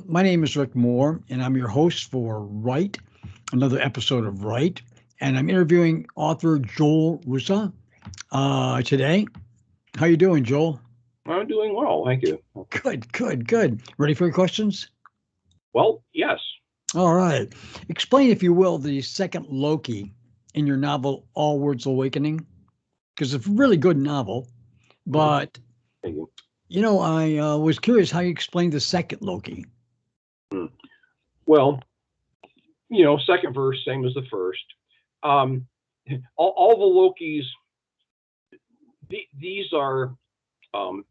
My name is Rick Moore, and I'm your host for Write, another episode of Write. And I'm interviewing author Joel Roosa today. How you doing, Joel? I'm doing well, thank you. Good. Ready for your questions? Well, yes. All right. Explain, if you will, the second Loki in your novel, AllWorlds Awakening, because it's a really good novel. But, Thank you. I was curious how you explained the second Loki. Well, second verse, same as the first. All the Lokis, these are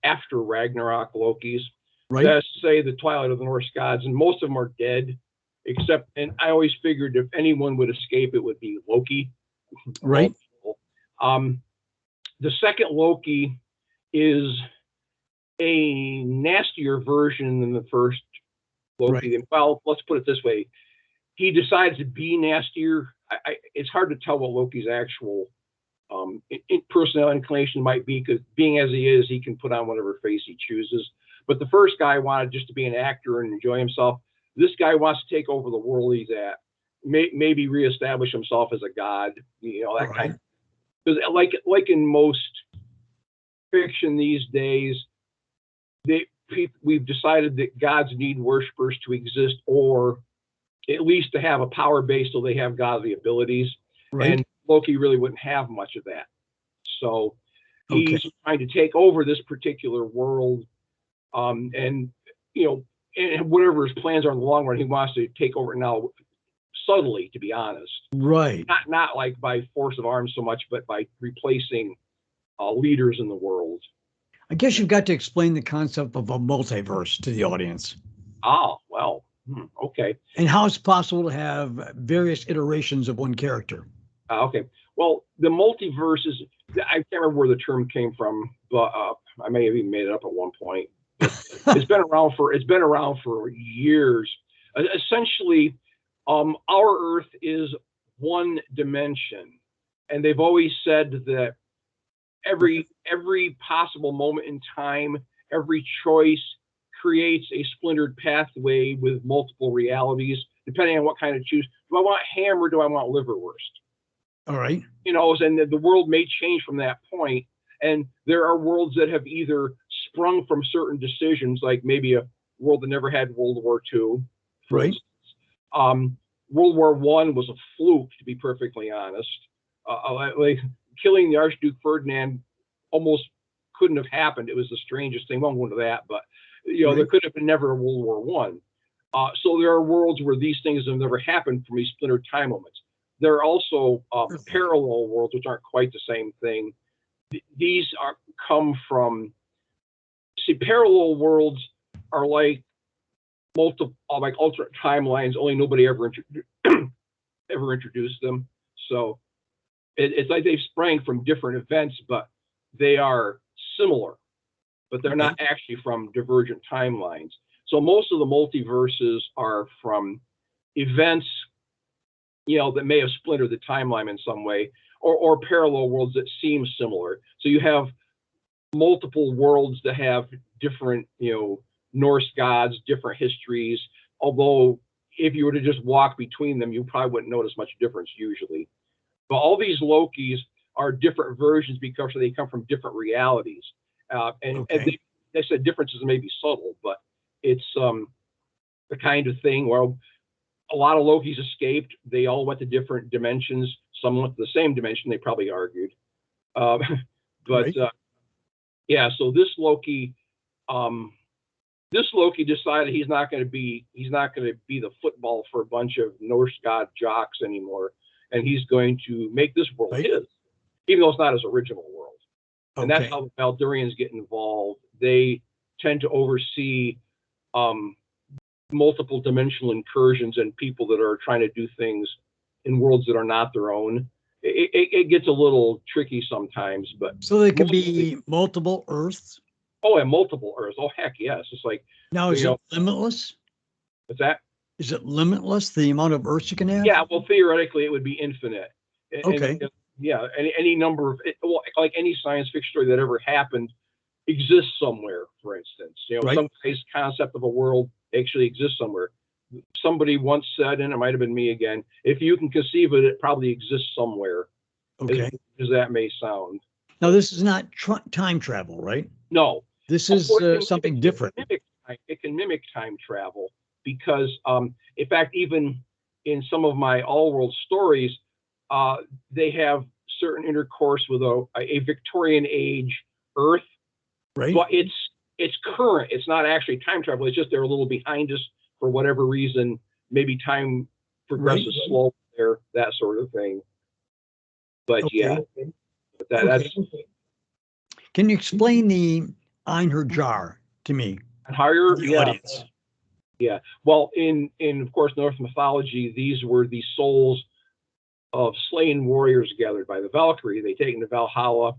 after Ragnarok Lokis. Right. That's say the Twilight of the Norse gods, and most of them are dead. Except, and I always figured if anyone would escape, it would be Loki. Right. The second Loki is a nastier version than the first Loki. Right. Well, let's put it this way. He decides to be nastier. It's hard to tell what Loki's actual personal inclination might be, because being as he is, he can put on whatever face he chooses. But the first guy wanted just to be an actor and enjoy himself. This guy wants to take over the world he's at, maybe reestablish himself as a god, that kind of. Because like in most fiction these days, we've decided that gods need worshippers to exist, or at least to have a power base so they have godly abilities. Right. And Loki really wouldn't have much of that. So he's trying to take over this particular world, and whatever his plans are in the long run, he wants to take over now subtly, to be honest. Right. Not like by force of arms so much, but by replacing leaders in the world. I guess you've got to explain the concept of a multiverse to the audience. Oh, well, okay. And how it's possible to have various iterations of one character. Okay. Well, the multiverse is, I can't remember where the term came from, but I may have even made it up at one point. It's been around for years. Essentially, our Earth is one dimension, and they've always said that every possible moment in time, every choice creates a splintered pathway with multiple realities, depending on what kind of choose. Do I want ham or do I want liverwurst? All right. And the world may change from that point. And there are worlds that have either sprung from certain decisions, like maybe a world that never had World War II. Right. World War I was a fluke, to be perfectly honest. Like killing the Archduke Ferdinand almost couldn't have happened. It was the strangest thing. I won't go into that, but there could have been never a World War I. So there are worlds where these things have never happened from these splintered time moments. There are also parallel worlds, which aren't quite the same thing. These come from. See, parallel worlds are like alternate timelines. Only nobody ever introduced them. So it's like they've sprang from different events, but they are similar, but they're not actually from divergent timelines. So most of the multiverses are from events, that may have splintered the timeline in some way, or parallel worlds that seem similar. So you have multiple worlds that have different, Norse gods, different histories. Although if you were to just walk between them, you probably wouldn't notice much difference usually. But all these Lokis are different versions because they come from different realities. And they said differences may be subtle, but it's the kind of thing where a lot of Lokis escaped. They all went to different dimensions. Some went to the same dimension, they probably argued. So this Loki decided he's not going to be the football for a bunch of Norse god jocks anymore, and he's going to make this world his, even though it's not his original world. And that's how the Valerians get involved. They tend to oversee multiple dimensional incursions and people that are trying to do things in worlds that are not their own. It gets a little tricky sometimes, but so there could be multiple Earths. Oh, and multiple Earths. Oh, heck yes. It's like, now is it limitless? What's that? Is it limitless, the amount of Earths you can have? Yeah, well, theoretically, it would be infinite. Okay. Any number of, like any science fiction story that ever happened exists somewhere, for instance. Some guy's concept of a world actually exists somewhere. Somebody once said, and it might have been me again, if you can conceive it, it probably exists somewhere. Okay. As that may sound. Now, this is not time travel, right? No. This is something different. It can mimic time travel because, in fact, even in some of my AllWorlds stories, they have certain intercourse with a Victorian age Earth. Right. But it's current. It's not actually time travel. It's just they're a little behind us for whatever reason. Maybe time progresses slow there, that sort of thing. But okay. yeah, that's. Can you explain the Einherjar to me? Higher, the audience. Yeah. Well, in of course Norse mythology, these were the souls of slain warriors gathered by the Valkyrie. They take them to Valhalla,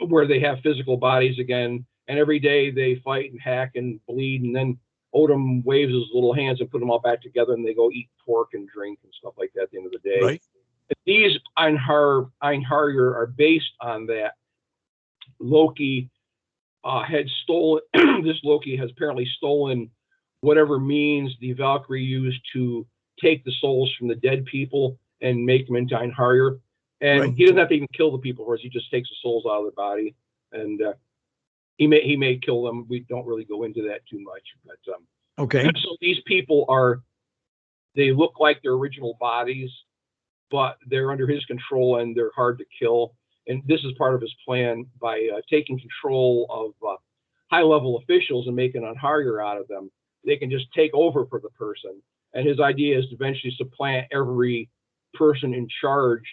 where they have physical bodies again, and every day they fight and hack and bleed, and then Odin waves his little hands and put them all back together, and they go eat pork and drink and stuff like that at the end of the day. Right. These Einherjar are based on that. Loki had stolen. This Loki has apparently stolen whatever means the Valkyrie used to take the souls from the dead people and make them into Einherjar. And he doesn't have to even kill the people, whereas he just takes the souls out of their body, and he may kill them. We don't really go into that too much, but okay. So these people they look like their original bodies, but they're under his control and they're hard to kill. And this is part of his plan by taking control of high-level officials and making an Einherjar out of them. They can just take over for the person. And his idea is to eventually supplant every person in charge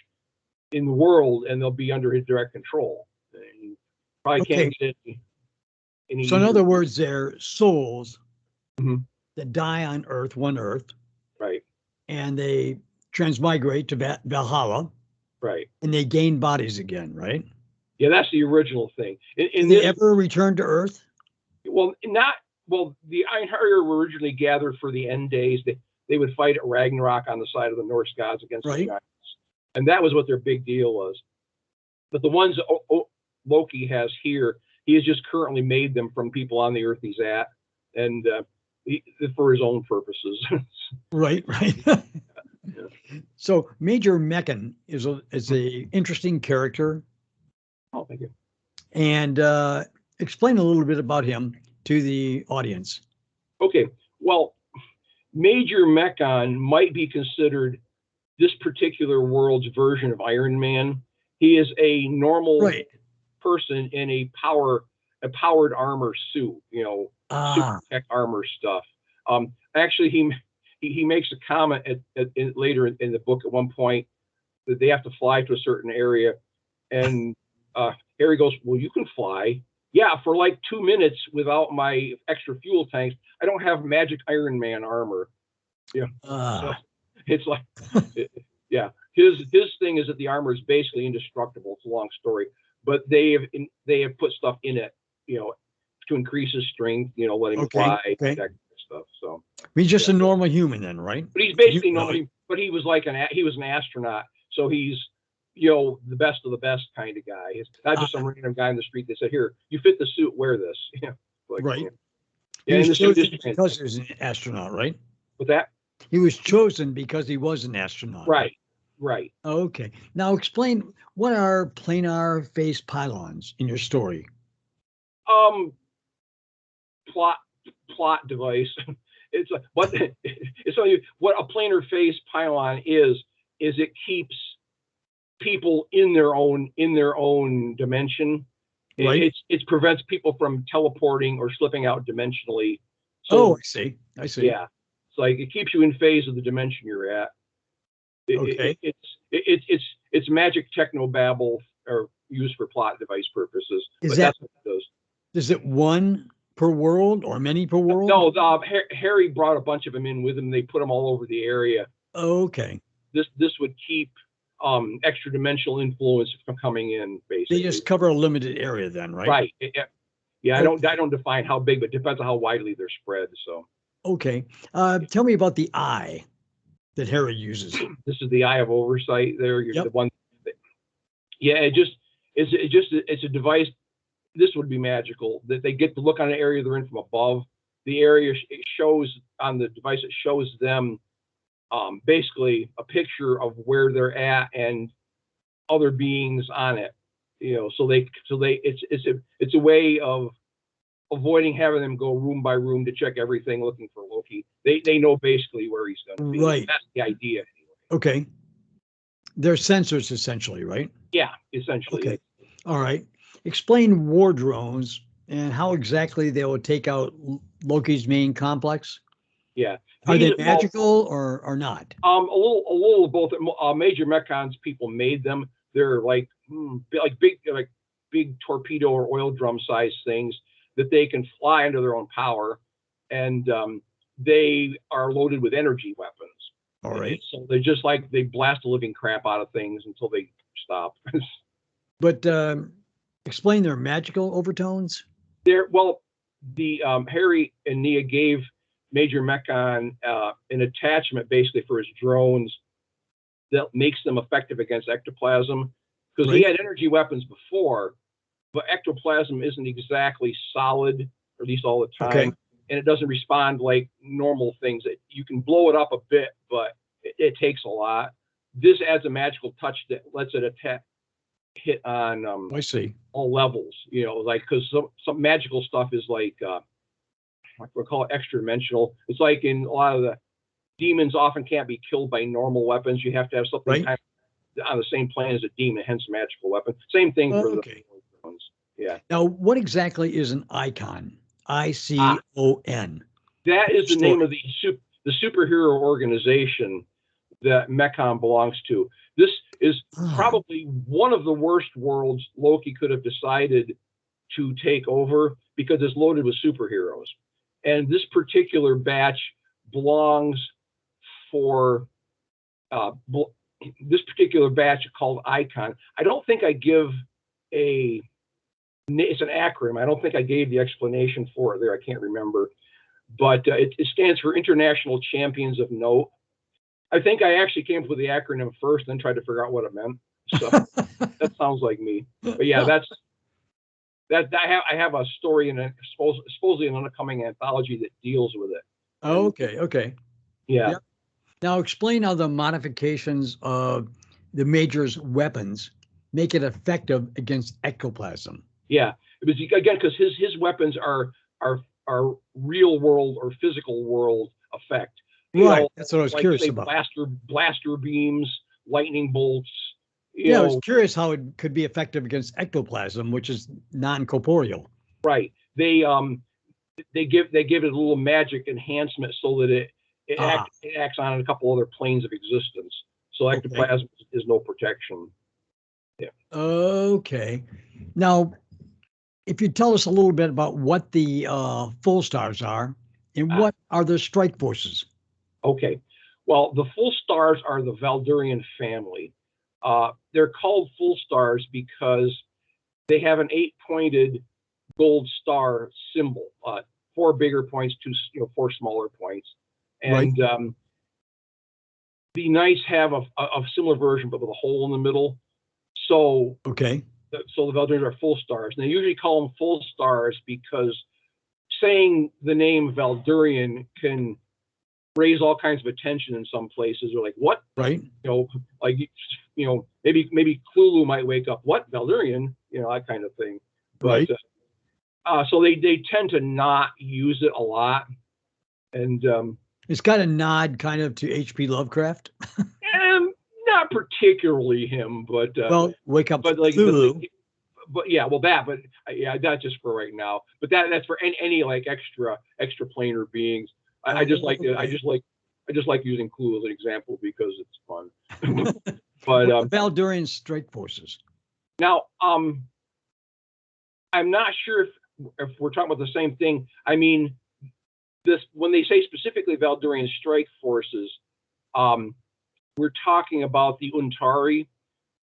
in the world, and they'll be under his direct control. And probably can't get any. So in other words, they're souls that die on Earth, one Earth. Right. And they transmigrate to Valhalla. Right. And they gain bodies again, right? Yeah, that's the original thing. Did they ever return to Earth? Well, the Einherjar were originally gathered for the end days. They would fight at Ragnarok on the side of the Norse gods against the giants. And that was what their big deal was. But the ones Loki has here, he has just currently made them from people on the Earth he's at, and for his own purposes. Right. Yeah. So Majormekong is a interesting character. Oh, thank you. And explain a little bit about him to the audience. Okay. Well, Majormekong might be considered this particular world's version of Iron Man. He is a normal person in a powered armor suit, super tech armor stuff. Actually, he makes a comment later in the book at one point that they have to fly to a certain area, and Harry goes, "Well, you can fly." Yeah, for like 2 minutes without my extra fuel tanks. I don't have magic Iron Man armor. Yeah. So it's like, yeah. His thing is that the armor is basically indestructible. It's a long story, but they have put stuff in it, to increase his strength. Let him fly, that kind of stuff. So he's just a normal human then, right? But he's basically normal. But he was like he was an astronaut, so he's the best of the best kind of guy. He's not just some random guy in the street. They said, "Here, you fit the suit, wear this." Right. Yeah, he was chosen because he was an astronaut, right? With that, he was chosen because he was an astronaut. Right. Right. Okay. Now explain, what are planar phase pylons in your story? Plot device. It's like what a planar phase pylon is it keeps people in their own dimension. Right. It prevents people from teleporting or slipping out dimensionally. So, I see. Yeah. It's like it keeps you in phase of the dimension you're at. It's magic technobabble or used for plot device purposes. That's what it does. Is it one per world or many per world? No, Harry brought a bunch of them in with him. They put them all over the area. Okay. This would keep extra dimensional influence from coming in. Basically, they just cover a limited area, then, right? Right. Yeah. I don't define how big, but it depends on how widely they're spread. So. Okay. Tell me about the eye that Harry uses. This is the eye of Oversight. There, you're the one. It's a device. This would be magical that they get to look on an area they're in from above, the area it shows on the device. It shows them basically a picture of where they're at and other beings on it. So it's a way of avoiding having them go room by room to check everything looking for Loki. They know basically where he's going to be. Right. That's the idea. Anyway. Okay. They're sensors essentially, right? Yeah, essentially. Okay. All right. Explain war drones and how exactly they will take out Loki's main complex. Yeah. Are they magical or not? A little of both. Majormekong's people made them. They're like big torpedo or oil drum size things that they can fly under their own power, and they are loaded with energy weapons. All right. So they're just like they blast the living crap out of things until they stop. But explain their magical overtones. The Harry and Nia gave Majormekong an attachment basically for his drones that makes them effective against ectoplasm, because he had energy weapons before, but ectoplasm isn't exactly solid, or at least all the time. Okay. And it doesn't respond like normal things. You can blow it up a bit, but it takes a lot. This adds a magical touch that lets it hit on I see. all levels, like, because some magical stuff is like we call it extra dimensional. It's like in a lot of the demons often can't be killed by normal weapons. You have to have something kind of on the same plane as a demon, hence magical weapon. Same thing for the ones. Yeah. Now, what exactly is an icon? ICON. That is the name of the superhero organization that Mekong belongs to. This is probably one of the worst worlds Loki could have decided to take over, because it's loaded with superheroes. And this particular batch belongs for this particular batch called Icon. I don't think I give it's an acronym. I don't think I gave the explanation for it there. I can't remember. But it stands for International Champions of Note. I think I actually came up with the acronym first, then tried to figure out what it meant. So that sounds like me. But yeah, I have a story in supposedly an upcoming anthology that deals with it. Oh, okay. Yeah. Yep. Now explain how the modifications of the Major's weapons make it effective against ectoplasm. Yeah, because his weapons are real world or physical world effect. Right. That's what I was curious about. Blaster beams, lightning bolts. I was curious how it could be effective against ectoplasm, which is non-corporeal. Right. They give it a little magic enhancement so that it acts on a couple other planes of existence. So ectoplasm is no protection. Yeah. Okay. Now, if you tell us a little bit about what the full stars are and what are their strike forces. Okay. Well, the full stars are the Valerian family. They're called full stars because they have an 8-pointed gold star symbol, 4 bigger points, 4 smaller points. And the Knights have a similar version, but with a hole in the middle. So so the Valerians are full stars. And they usually call them full stars because saying the name Valerian can raise all kinds of attention in some places. They're like, what? Right. Maybe Cthulhu might wake up. What? Valerian? That kind of thing. But, so they tend to not use it a lot. And it's got a nod kind of to H.P. Lovecraft. Not particularly him, but wake up, but like Cthulhu. But that's just for right now. But that's for any like extra planar beings. I just like using Clue as an example because it's fun. But Valerian strike forces. Now, I'm not sure if we're talking about the same thing. I mean, when they say specifically Valerian strike forces, we're talking about the Untari,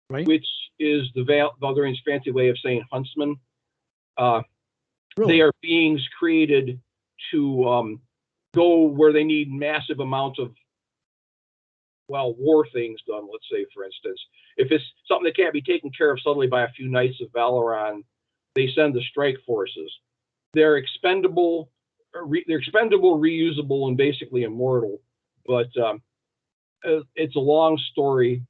which is the Valerian's fancy way of saying huntsman. They are beings created to go where they need massive amounts of war things done. Let's say, for instance, if it's something that can't be taken care of suddenly by a few Knights of Valoran, they send the strike forces. They're expendable. they're expendable, reusable, and basically immortal. But it's a long story.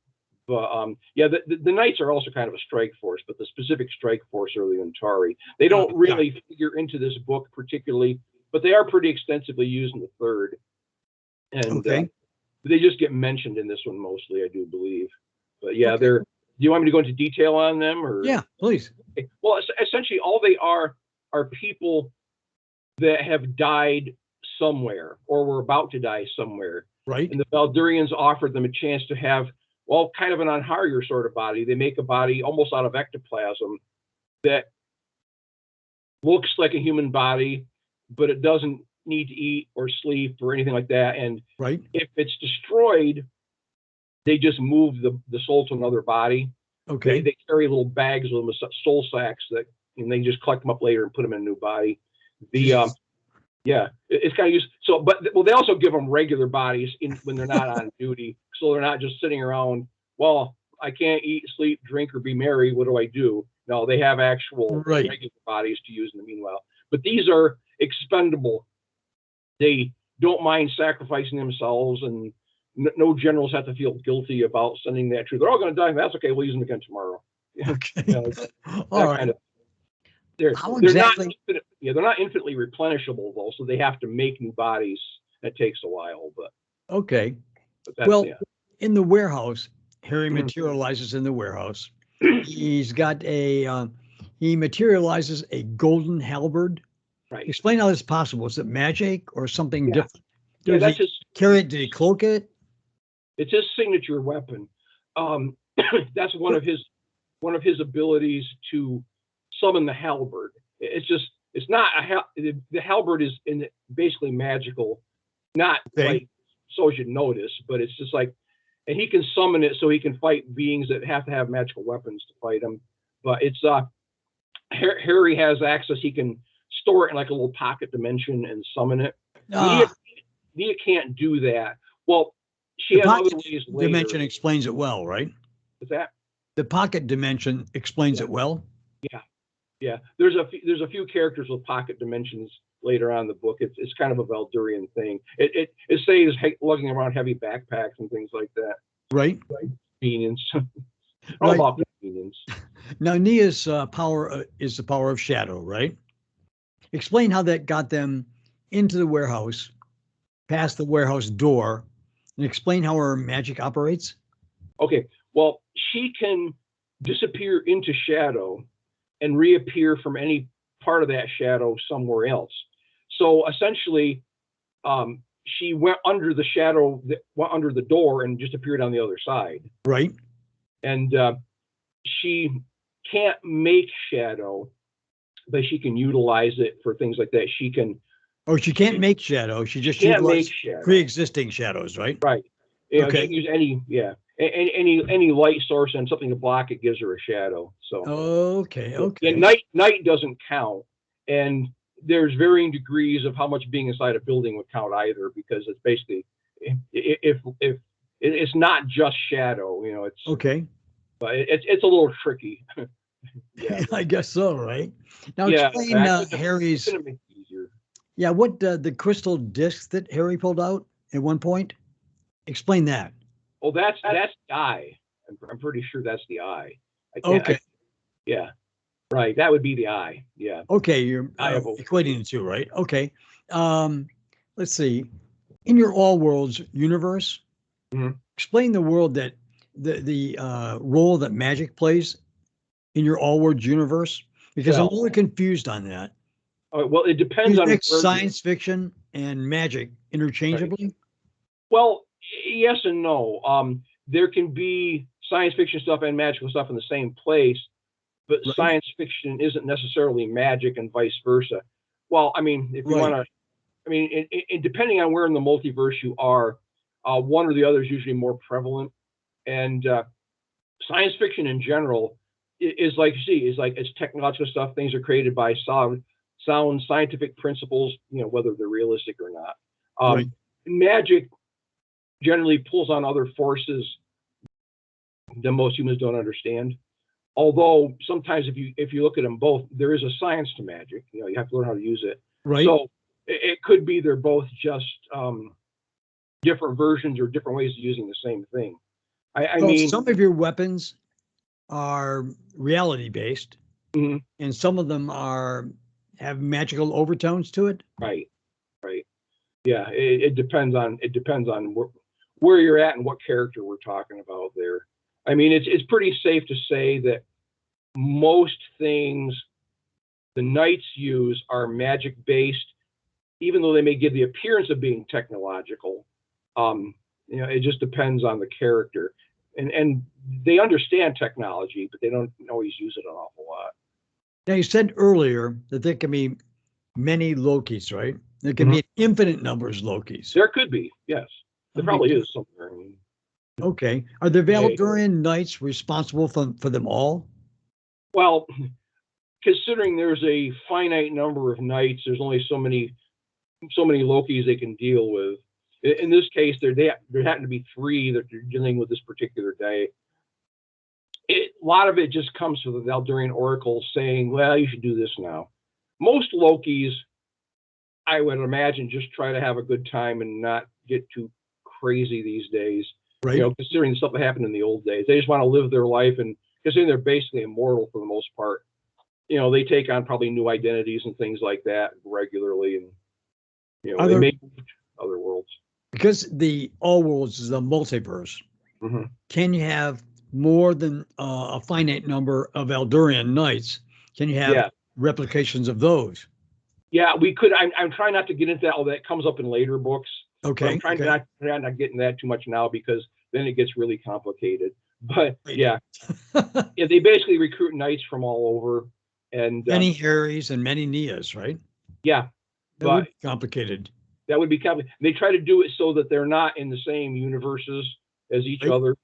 But yeah, the Knights are also kind of a strike force, but the specific strike force are the Untari. They don't really figure into this book particularly, but they are pretty extensively used in the third. And they just get mentioned in this one mostly, I do believe. But yeah, do you want me to go into detail on them? Or yeah, please. Okay. Well, essentially, all they are people that have died somewhere or were about to die somewhere. Right. And the Valdurians offered them a chance to have, well, kind of an Anharier sort of body. They make a body almost out of ectoplasm that looks like a human body, but it doesn't need to eat or sleep or anything like that. And if it's destroyed, they just move the soul to another body. Okay. They carry little bags with them, soul sacks and they just collect them up later and put them in a new body. Yeah, it's kind of used. So, but they also give them regular bodies when they're not on duty, so they're not just sitting around. Well, I can't eat, sleep, drink, or be merry. What do I do? No, they have actual regular bodies to use in the meanwhile. But these are expendable. They don't mind sacrificing themselves, and no generals have to feel guilty about sending that troop. They're all going to die. That's okay. We'll use them again tomorrow. Okay. All right. Kind of, they're not infinitely replenishable though, so they have to make new bodies. It takes a while, but well, in the warehouse, Harry materializes in the warehouse. He's got he materializes a golden halberd. Right. Explain how this is possible. Is it magic or something different? That's his carry it. Did he cloak it? It's his signature weapon. That's one of his abilities to summon the halberd. It's not the halberd is basically magical, not like so you notice, but it's just like, and he can summon it so he can fight beings that have to have magical weapons to fight him. But it's Harry has access. He can store it in like a little pocket dimension and summon it. Nia can't do that. Well, she has other ways later. Dimension explains it well, right? What's that? The pocket dimension explains it well. Yeah. There's a few characters with pocket dimensions later on in the book. It's kind of a Valdurian thing. It says lugging around heavy backpacks and things like that. Right. Convenience. All about convenience. Now, Nia's power is the power of shadow, right? Explain how that got them into the warehouse, past the warehouse door, and explain how her magic operates. Okay. Well, she can disappear into shadow and reappear from any part of that shadow somewhere else. So essentially, she went under the shadow, went under the door, and just appeared on the other side. Right. And she can't make shadow, but she can utilize it for things like that. She can. Oh, she can't make shadow. She just utilizes pre-existing shadows, right? Right. You know, she can use any light source and something to block it gives her a shadow. So okay. Yeah, night doesn't count, and there's varying degrees of how much being inside a building would count either, because it's basically if it's not just shadow, you know, it's but it's a little tricky. I guess so, right? Now explain Harry's. It's gonna make it easier. Yeah, what the crystal disc that Harry pulled out at one point? Explain that. Oh, that's the eye. I'm pretty sure that's the eye. Yeah, right. That would be the eye. Yeah. Okay, you're equating the two, right? Okay. Let's see. In your AllWorlds universe, explain the world that the role that magic plays in your AllWorlds universe, because I'm a little confused on that. Well, it depends on science fiction and magic interchangeably. Right. Well, yes and no. There can be science fiction stuff and magical stuff in the same place, but science fiction isn't necessarily magic and vice versa. Well, I mean, if you want to, I mean, depending on where in the multiverse you are, one or the other is usually more prevalent. And science fiction in general is like, it's technological stuff. Things are created by sound scientific principles, you know, whether they're realistic or not. Magic generally pulls on other forces that most humans don't understand. Although sometimes if you look at them both, there is a science to magic. You know, you have to learn how to use it. Right. So it could be they're both just different versions or different ways of using the same thing. I mean, some of your weapons are reality based, and some of them have magical overtones to it. Right. Yeah, it depends on where you're at and what character we're talking about there. I mean, it's pretty safe to say that most things the knights use are magic based, even though they may give the appearance of being technological. It just depends on the character, and they understand technology, but they don't always use it an awful lot. Now, you said earlier that there can be many Lokis, right? There can be an infinite numbers of Lokis. There could be, yes. There probably is somewhere. Okay. Are the Valerian Knights responsible for them all? Well, considering there's a finite number of knights, there's only so many Lokis they can deal with. In this case, there happen to be 3 that they're dealing with this particular day. A lot of it just comes from the Valerian Oracle saying, well, you should do this now. Most Lokis, I would imagine, just try to have a good time and not get too crazy these days. Right. Considering the stuff that happened in the old days. They just want to live their life, and considering they're basically immortal for the most part, they take on probably new identities and things like that regularly, and they make other worlds. Because the AllWorlds is a multiverse, can you have more than a finite number of Valerian Knights? Can you have replications of those? Yeah, we could. I'm trying not to get into that. All that comes up in later books. Okay. I'm trying to not get into that too much now, because then it gets really complicated. But yeah, they basically recruit knights from all over, and many Hares and many nias, right? Yeah, that would be complicated. That would be complicated. They try to do it so that they're not in the same universes as each other,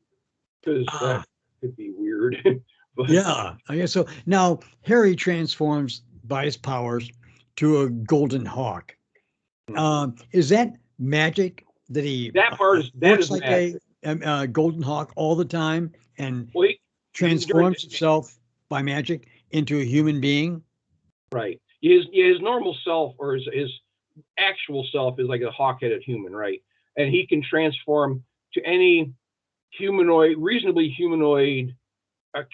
because that could be weird. But, yeah, I guess so. Now, Harry transforms by his powers to a golden hawk. Is that magic that he looks like a golden hawk all the time, and transforms himself by magic into a human being? Right. His normal self, or his actual self, is like a hawk-headed human, right? And he can transform to any reasonably humanoid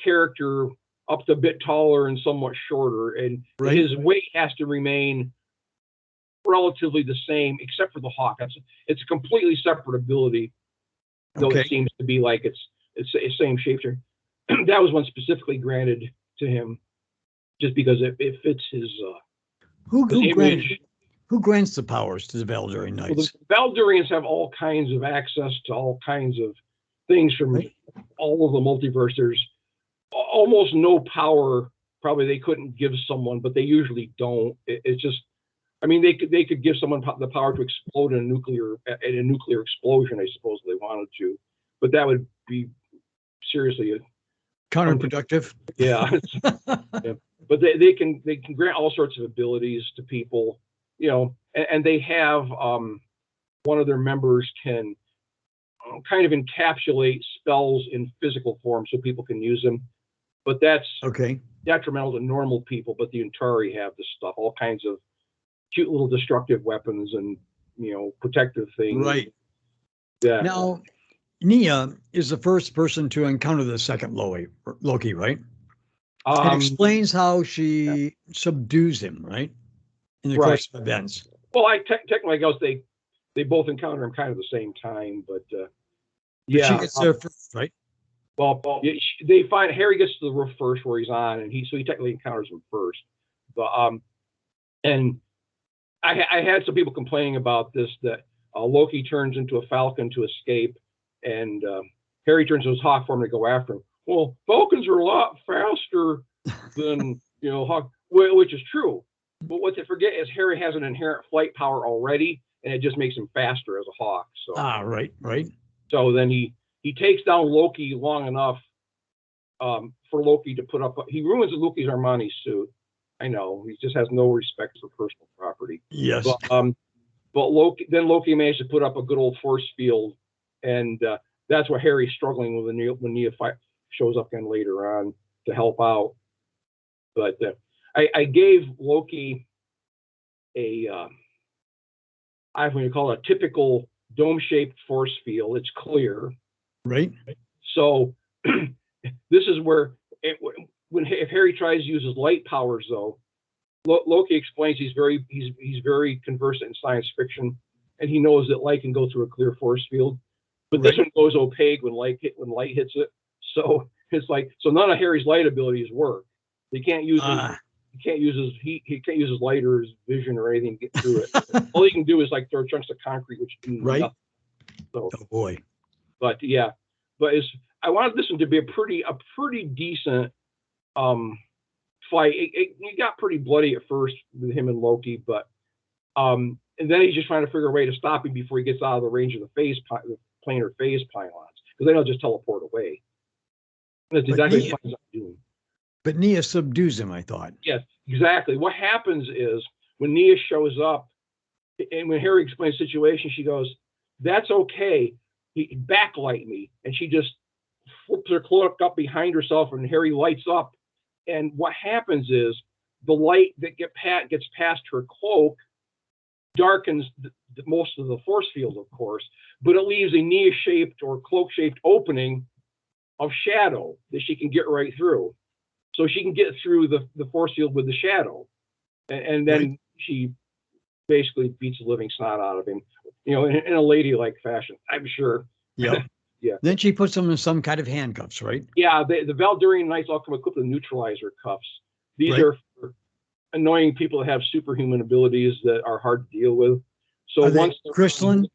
character, up to a bit taller and somewhat shorter, and his weight has to remain relatively the same, except for the hawk. It's a completely separate ability, though it seems to be like it's the same shapeshifter. That was one specifically granted to him, just because it fits his. Who grants the powers to the Valerian Knights? Well, the Valerians have all kinds of access to all kinds of things from all of the multiverse. There's almost no power probably they couldn't give someone, but they usually don't. It's just, I mean, they could give someone the power to explode in a nuclear explosion, I suppose, if they wanted to, but that would be seriously counterproductive. Yeah. Yeah. But they can grant all sorts of abilities to people, and they have one of their members can kind of encapsulate spells in physical form so people can use them. But that's detrimental to normal people. But the Untari have this stuff, all kinds of cute little destructive weapons and protective things. Right. Yeah. Now, Nia is the first person to encounter the second Loki, right? It explains how she subdues him, right? In the course of events. Well, technically, I guess they both encounter him kind of the same time, but she gets there first, right? Well, they find Harry gets to the roof first, where he's on, and he technically encounters him first. But and I had some people complaining about this, that Loki turns into a falcon to escape, and Harry turns into his hawk form to go after him. Well, falcons are a lot faster than hawk, which is true. But what they forget is Harry has an inherent flight power already, and it just makes him faster as a hawk. So right. So then he takes down Loki long enough for Loki to put up. He ruins Loki's Armani suit. I know, he just has no respect for personal property. Yes. But Loki managed to put up a good old force field, and that's what Harry's struggling with when Nia shows up again later on to help out. But I gave Loki a I'm going to call it a typical dome-shaped force field. It's clear. Right. So this is where, if Harry tries to use his light powers, though, Loki explains he's very conversant in science fiction, and he knows that light can go through a clear force field. But this one goes opaque when light hits it. So it's like, so none of Harry's light abilities work. He can't use he can't use his light or his vision or anything to get through it. All he can do is like throw chunks of concrete, which do nothing. So, oh boy. But yeah, I wanted this one to be a pretty decent fight. It got pretty bloody at first with him and Loki, but and then he's just trying to figure a way to stop him before he gets out of the range of the planar phase pylons, because then he'll just teleport away. And that's exactly what he's doing. But Nia subdues him, I thought. Yes, exactly. What happens is when Nia shows up, and when Harry explains the situation, she goes, "That's okay. He backlight me," and she just flips her cloak up behind herself, and Harry lights up. And what happens is the light that gets past her cloak darkens most of the force field, of course, but it leaves a Nia-shaped or cloak-shaped opening of shadow that she can get right through. So she can get through the force field with the shadow. And then she basically beats the living snot out of him, in a ladylike fashion, I'm sure. Yeah. Yeah. Then she puts him in some kind of handcuffs, right? Yeah, the Valerian Knights all come equipped with neutralizer cuffs. These are for annoying people that have superhuman abilities that are hard to deal with. So once crystalline?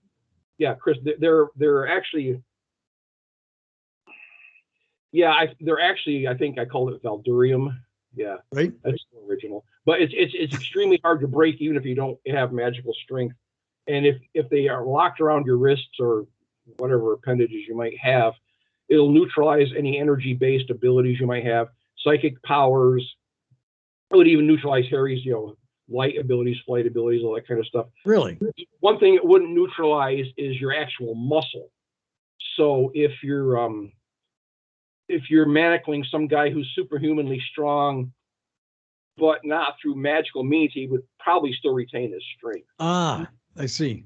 Yeah, Chris, they're actually. Yeah, they're actually. I think I called it Valdurium. Yeah, right. That's the original. But it's extremely hard to break, even if you don't have magical strength. And if they are locked around your wrists or whatever appendages you might have, it'll neutralize any energy-based abilities you might have, psychic powers. It would even neutralize Harry's, light abilities, flight abilities, all that kind of stuff. Really? One thing it wouldn't neutralize is your actual muscle. So if you're manacling some guy who's superhumanly strong, but not through magical means, he would probably still retain his strength. Ah, I see.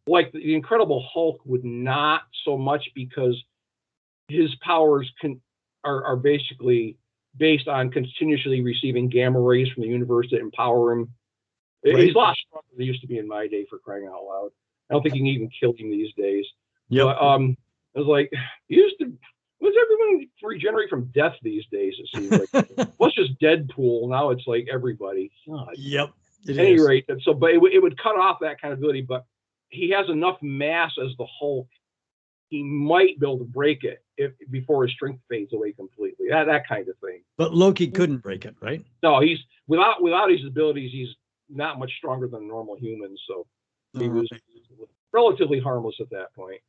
Like the Incredible Hulk would not so much, because his powers are basically based on continuously receiving gamma rays from the universe that empower him. Right. He's a lot stronger than he used to be in my day, for crying out loud. I don't think you can even kill him these days. Yep. But I was like, was everyone regenerate from death these days? It seems like. Well, it's just Deadpool. Now it's like everybody. God. Yep. At any rate, so but it would cut off that kind of ability. But he has enough mass as the Hulk, he might be able to break it before his strength fades away completely. That kind of thing. But Loki couldn't break it, right? No, he's without his abilities, he's not much stronger than a normal human. So he was relatively harmless at that point.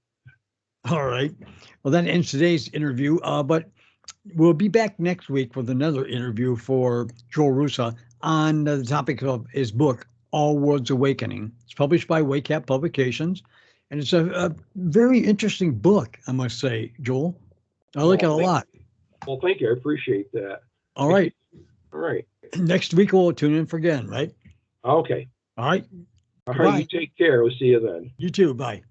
All right. Well, that ends today's interview. But we'll be back next week with another interview for Joel Roosa on the topic of his book, AllWorlds Awakening. It's published by Waycap Publications, and it's a very interesting book, I must say, Joel. I like it a lot. Well, thank you. I appreciate that. All right. All right. Next week, we'll tune in for again, right? Okay. All right. All right. You take care. We'll see you then. You too. Bye.